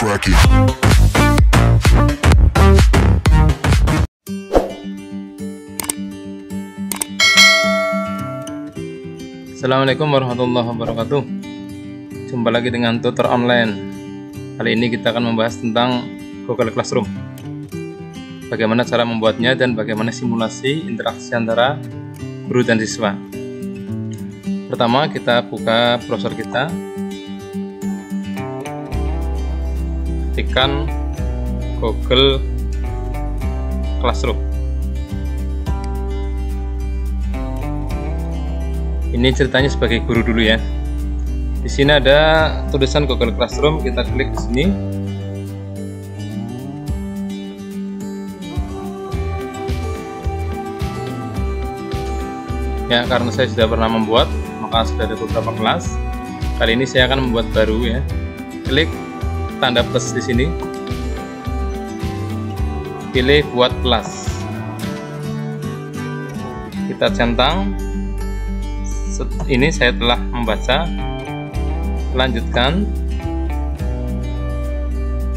crack it. Assalamualaikum warahmatullahi wabarakatuh. Jumpa lagi dengan tutor online. Kali ini kita akan membahas tentang Google Classroom, bagaimana cara membuatnya dan bagaimana simulasi interaksi antara guru dan siswa. Pertama, kita buka browser kita, ketikkan Google Classroom. Ini ceritanya sebagai guru dulu ya. Di sini ada tulisan Google Classroom, kita klik di sini. Ya, karena saya sudah pernah membuat, maka sudah ada beberapa kelas. Kali ini saya akan membuat baru ya. Klik tanda plus di sini. Pilih buat kelas. Kita centang. Ini saya telah membaca. Lanjutkan.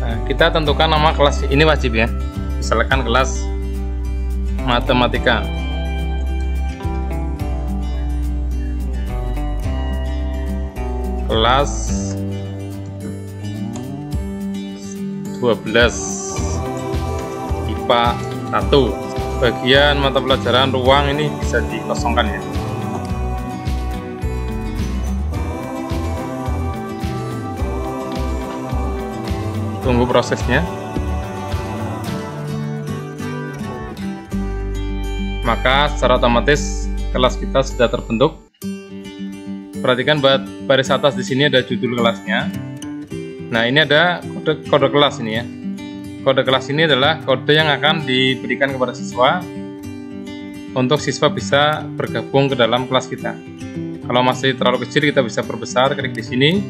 Nah, kita tentukan nama kelas ini wajib ya. Misalkan kelas matematika. Kelas 12 IPA 1. Bagian mata pelajaran ruang ini bisa dikosongkan ya. Tunggu prosesnya. Maka secara otomatis kelas kita sudah terbentuk. Perhatikan baris atas di sini ada judul kelasnya. Nah, ini ada kode kelas ini ya. Kode kelas ini adalah kode yang akan diberikan kepada siswa untuk siswa bisa bergabung ke dalam kelas kita. Kalau masih terlalu kecil kita bisa perbesar, klik di sini.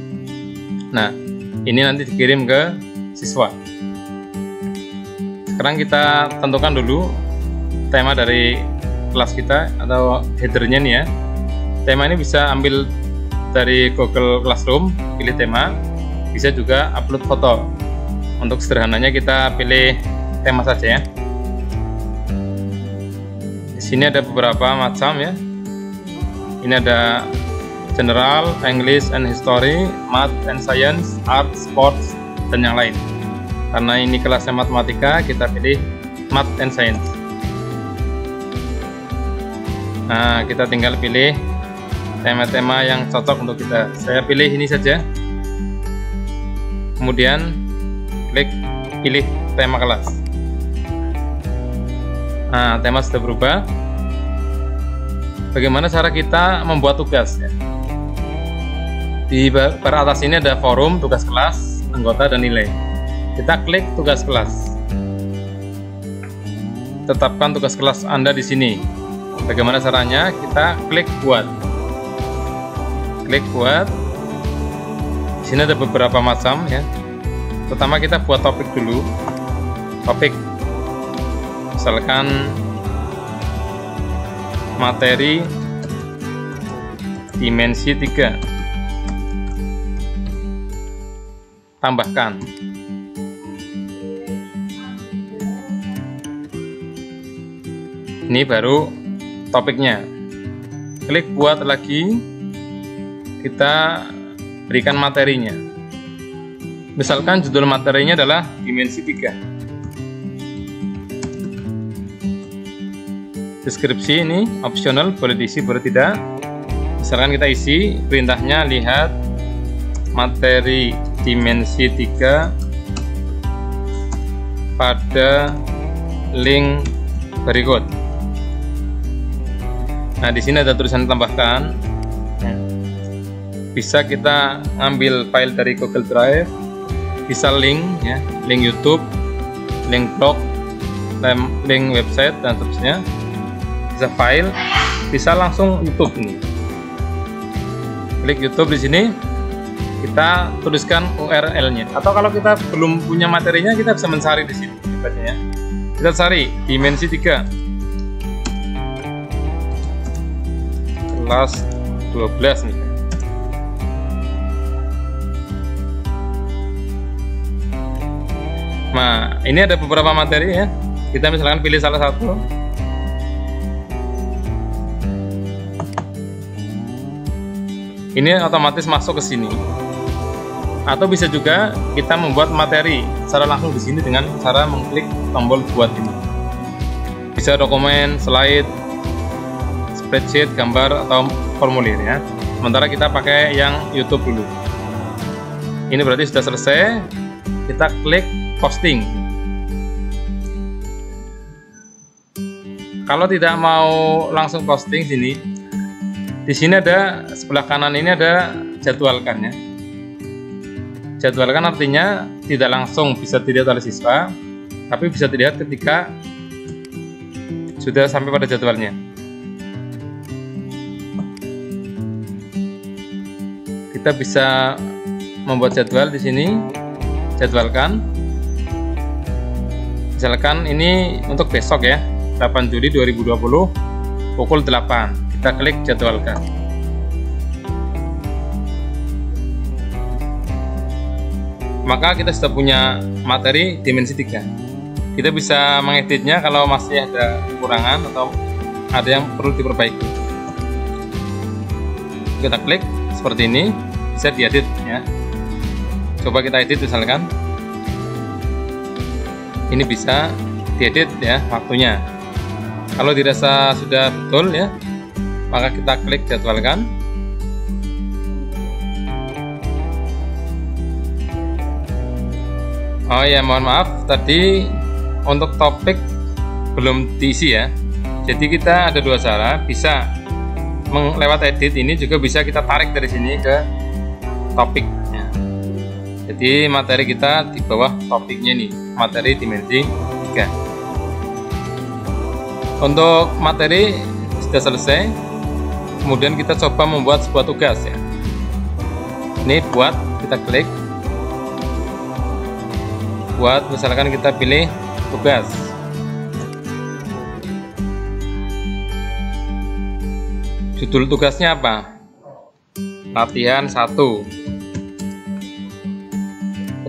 Nah, ini nanti dikirim ke siswa. Sekarang kita tentukan dulu tema dari kelas kita atau headernya nih ya. Tema ini bisa ambil dari Google Classroom, pilih tema, bisa juga upload foto. Untuk sederhananya kita pilih tema saja ya. Di sini ada beberapa macam ya. Ini ada General, English and History, Math and Science, Art, Sports, dan yang lain. Karena ini kelasnya matematika, kita pilih Math and Science. Nah, kita tinggal pilih tema-tema yang cocok untuk kita. Saya pilih ini saja. Kemudian klik pilih tema kelas. Nah, tema sudah berubah. Bagaimana cara kita membuat tugas ya? Di bar atas ini ada forum, tugas kelas, anggota, dan nilai. Kita klik tugas kelas. Tetapkan tugas kelas Anda di sini. Bagaimana caranya? Kita klik buat. Klik buat. Di sini ada beberapa macam ya. Pertama kita buat topik dulu. Topik. Misalkan materi dimensi 3. Tambahkan. Ini baru topiknya. Klik buat lagi. Kita berikan materinya. Misalkan judul materinya adalah dimensi 3. Deskripsi ini opsional, boleh diisi, boleh tidak. Misalkan kita isi perintahnya, lihat materi dimensi 3 pada link berikut. Nah, di sini ada tulisan tambahkan. Bisa kita ngambil file dari Google Drive, bisa link ya, link YouTube, link blog, link website, dan seterusnya. Bisa file, bisa langsung YouTube ini. Klik YouTube di sini, kita tuliskan URL-nya. Atau kalau kita belum punya materinya, kita bisa mencari di sini. Ya. Kita cari dimensi 3. Kelas 12 nih. Nah, ini ada beberapa materi ya. Kita misalkan pilih salah satu. Ini otomatis masuk ke sini. Atau bisa juga kita membuat materi secara langsung di sini dengan cara mengklik tombol buat ini. Bisa dokumen, slide, spreadsheet, gambar atau formulir ya. Sementara kita pakai yang YouTube dulu. Ini berarti sudah selesai. Kita klik posting. Kalau tidak mau langsung posting sini, di sini ada sebelah kanan ini ada jadwalkan ya. Jadwalkan artinya tidak langsung bisa dilihat oleh siswa, tapi bisa dilihat ketika sudah sampai pada jadwalnya. Kita bisa membuat jadwal di sini, jadwalkan. Misalkan ini untuk besok ya, 8 Juli 2020 pukul 8. Kita klik jadwalkan. Maka kita sudah punya materi dimensi 3. Kita bisa mengeditnya kalau masih ada kekurangan atau ada yang perlu diperbaiki. Kita klik seperti ini, bisa diedit ya. Coba kita edit misalkan. Ini bisa diedit ya waktunya. Kalau dirasa sudah betul ya, maka kita klik jadwalkan. Oh ya, mohon maaf tadi untuk topik belum diisi ya. Jadi kita ada dua cara, bisa lewat edit ini, juga bisa kita tarik dari sini ke topik ya. Jadi materi kita di bawah topiknya nih, materi dimensi 3. Untuk materi sudah selesai. Kemudian kita coba membuat sebuah tugas ya. Ini buat, kita klik buat, misalkan kita pilih tugas. Judul tugasnya apa? Latihan 1.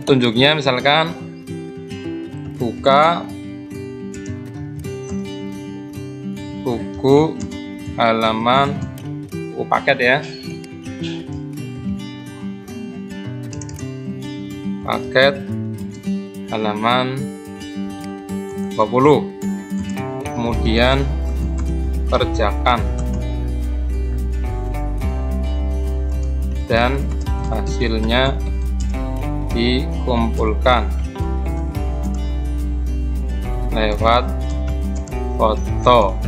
Petunjuknya misalkan buka buku halaman paket ya, paket halaman 20, kemudian kerjakan dan hasilnya dikumpulkan lewat foto.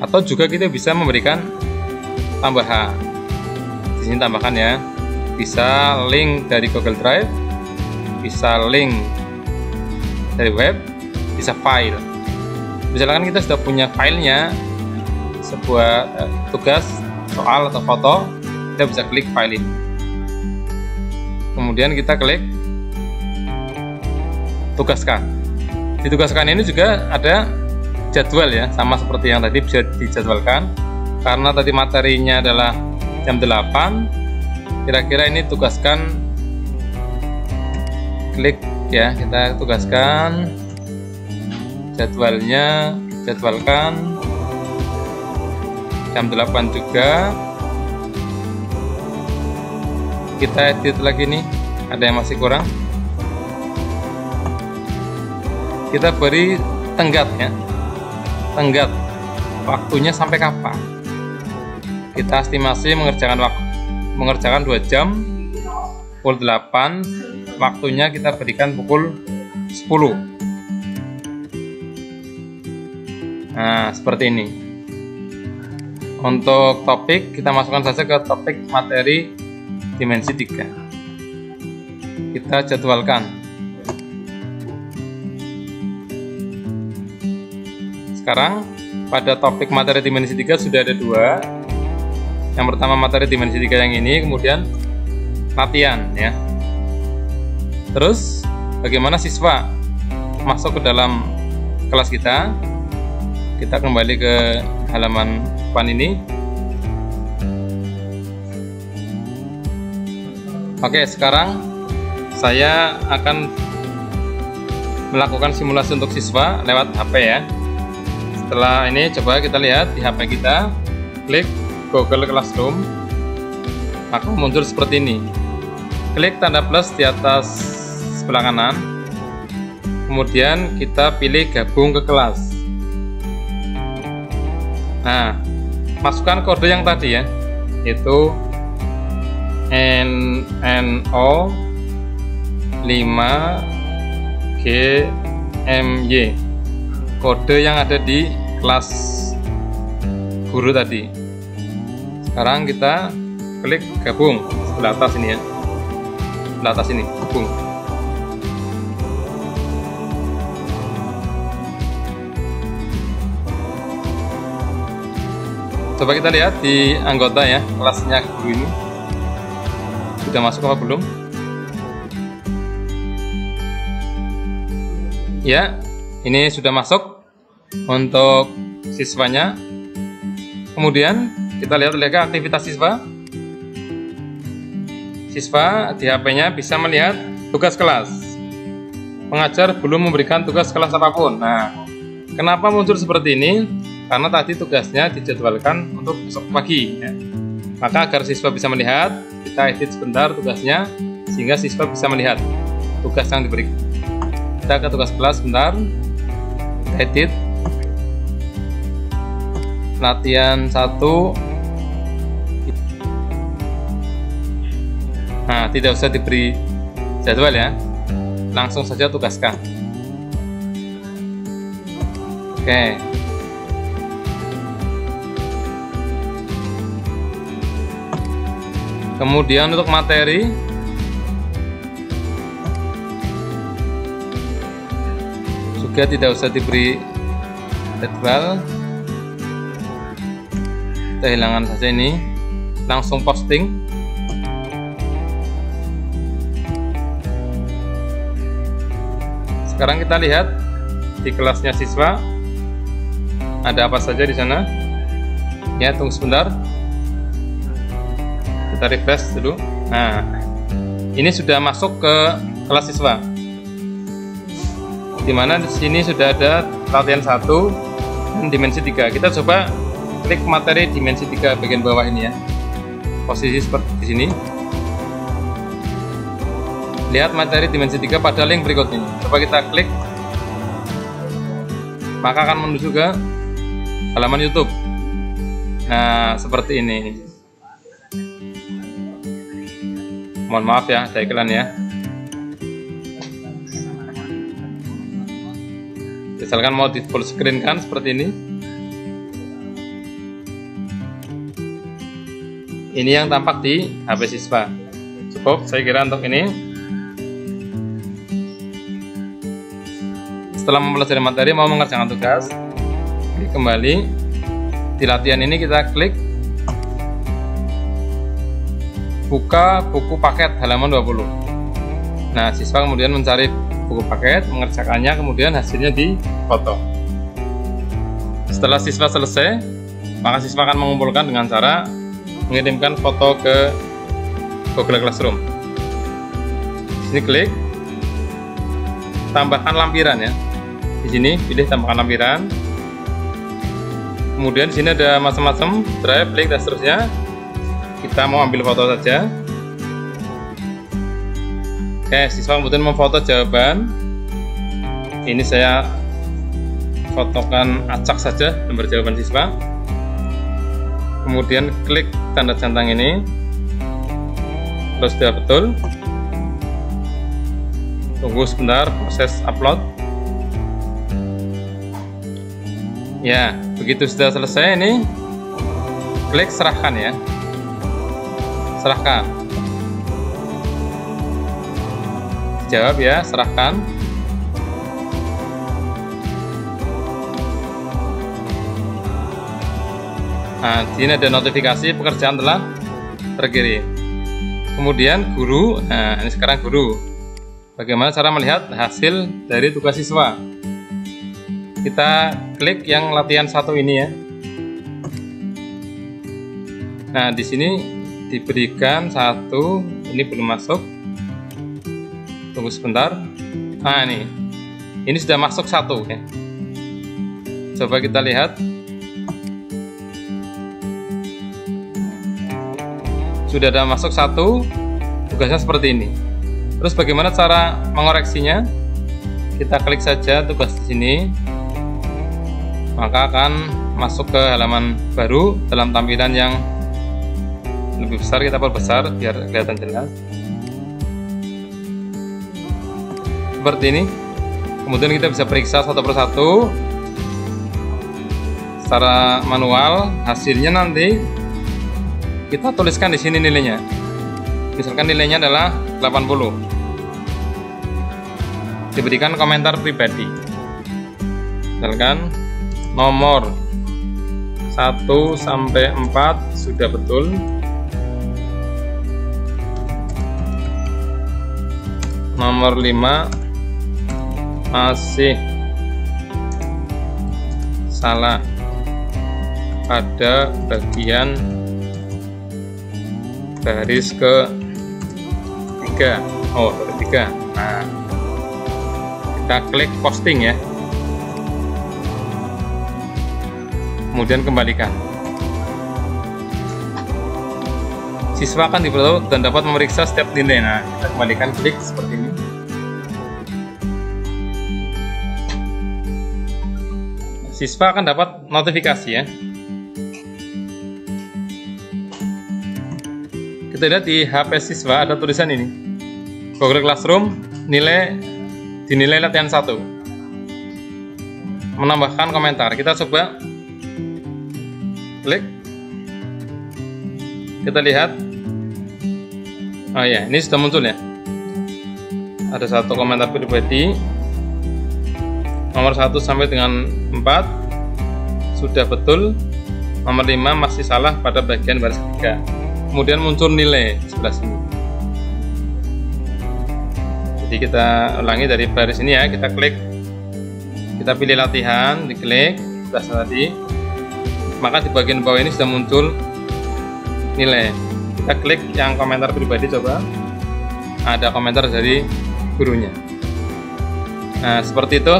Atau juga kita bisa memberikan tambahan. Di sini tambahkan ya. Bisa link dari Google Drive, bisa link dari web, bisa file. Misalkan kita sudah punya filenya, sebuah tugas, soal atau foto, kita bisa klik file ini. Kemudian kita klik tugaskan. Di tugaskan ini juga ada jadwal ya, sama seperti yang tadi, bisa dijadwalkan. Karena tadi materinya adalah jam 8, kira-kira ini tugaskan, klik ya, kita tugaskan jadwalnya, jadwalkan jam 8 juga. Kita edit lagi nih, ada yang masih kurang, kita beri tenggat ya, tenggat waktunya sampai kapan. Kita estimasi mengerjakan 2 jam, pukul 8, waktunya kita berikan pukul 10. Nah seperti ini. Untuk topik, kita masukkan saja ke topik materi dimensi 3. Kita jadwalkan. Sekarang pada topik materi dimensi 3 sudah ada 2. Yang pertama materi dimensi 3 yang ini, kemudian latihan ya. Terus bagaimana siswa masuk ke dalam kelas kita? Kita kembali ke halaman depan ini. Oke, sekarang saya akan melakukan simulasi untuk siswa lewat HP ya. Setelah ini coba kita lihat di HP kita, klik Google Classroom, maka muncul seperti ini. Klik tanda plus di atas sebelah kanan, kemudian kita pilih gabung ke kelas. Nah, masukkan kode yang tadi ya, yaitu NNO 5GMY, kode yang ada di kelas guru tadi. Sekarang kita klik gabung sebelah atas ini ya, sebelah atas ini gabung. Coba kita lihat di anggota ya, kelasnya guru ini sudah masuk apa belum? Ya, ini sudah masuk untuk siswanya. Kemudian kita lihat aktivitas siswa. Siswa di HP-nya bisa melihat tugas kelas. Pengajar belum memberikan tugas kelas apapun. Nah, kenapa muncul seperti ini? Karena tadi tugasnya dijadwalkan untuk besok pagi ya. Maka agar siswa bisa melihat, kita edit sebentar tugasnya sehingga siswa bisa melihat tugas yang diberikan. Kita ke tugas kelas sebentar, edit latihan 1. Nah, tidak usah diberi jadwal ya, langsung saja tugaskan. Oke. Kemudian untuk materi, juga tidak usah diberi jadwal, kita hilangkan saja ini, langsung posting. Sekarang kita lihat di kelasnya siswa ada apa saja di sana ya. Tunggu sebentar, kita refresh dulu. Nah, ini sudah masuk ke kelas siswa, dimana di sini sudah ada latihan 1 dan dimensi 3. Kita coba klik materi dimensi 3 bagian bawah ini ya, posisi seperti di sini. Lihat materi dimensi 3 pada link berikut ini. Coba kita klik, maka akan menuju ke halaman YouTube. Nah, seperti ini. Mohon maaf ya, ada iklan ya. Misalkan mau di full screen kan seperti ini. Ini yang tampak di HP siswa. Cukup saya kira untuk ini. Setelah mempelajari materi, mau mengerjakan tugas, kembali di latihan ini kita klik buka buku paket halaman 20. Nah, siswa kemudian mencari buku paket, mengerjakannya, kemudian hasilnya difoto. Setelah siswa selesai, maka siswa akan mengumpulkan dengan cara mengirimkan foto ke Google Classroom. Di sini klik tambahkan lampiran ya. Di sini pilih tambahkan lampiran. Kemudian di sini ada macam-macam drive, link dan seterusnya. Kita mau ambil foto saja. Oke, siswa kemudian memfoto jawaban. Ini saya fotokan acak saja nomor jawaban siswa. Kemudian klik tanda centang ini. Kalau sudah betul, tunggu sebentar proses upload. Ya, begitu sudah selesai ini, klik serahkan ya. Serahkan. Jawab ya, serahkan. Nah, di sini ada notifikasi pekerjaan telah terkirim. Kemudian guru, nah ini sekarang guru. Bagaimana cara melihat hasil dari tugas siswa? Kita klik yang latihan 1 ini ya. Nah, di sini diberikan 1, ini belum masuk. Tunggu sebentar. Nah, ini sudah masuk 1 ya. Coba kita lihat. Sudah ada masuk 1. Tugasnya seperti ini. Terus bagaimana cara mengoreksinya? Kita klik saja tugas di sini. Maka akan masuk ke halaman baru dalam tampilan yang lebih besar. Kita perbesar biar kelihatan jelas. Seperti ini. Kemudian kita bisa periksa satu persatu secara manual. Hasilnya nanti kita tuliskan di sini nilainya. Misalkan nilainya adalah 80. Diberikan komentar pribadi. Misalkan nomor 1 sampai 4 sudah betul. Nomor 5 masih salah pada bagian baris ke-3. Oh, ke-3. Nah, kita klik posting ya. Kemudian kembalikan. Siswa akan diberitahu dan dapat memeriksa setiap nilai. Nah, kita kembalikan, klik seperti ini. Siswa akan dapat notifikasi ya. Kita lihat di HP siswa ada tulisan ini. Google Classroom dinilai latihan 1. Menambahkan komentar. Kita coba klik. Kita lihat. Oh ya, ini sudah muncul ya. Ada 1 komentar pribadi. Nomor 1 sampai dengan 4 sudah betul. Nomor 5 masih salah pada bagian baris ketiga. Kemudian muncul nilai sebelah sini. Jadi kita ulangi dari baris ini ya. Kita klik, kita pilih latihan, diklik sebelah tadi. Maka di bagian bawah ini sudah muncul nilai. Kita klik yang komentar pribadi, coba. Ada komentar dari gurunya. Nah, seperti itu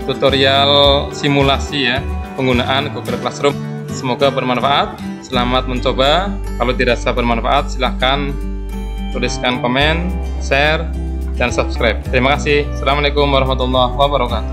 tutorial simulasi ya penggunaan Google Classroom. Semoga bermanfaat. Selamat mencoba. Kalau dirasa bermanfaat, silahkan tuliskan komen, share, dan subscribe. Terima kasih. Assalamualaikum warahmatullahi wabarakatuh.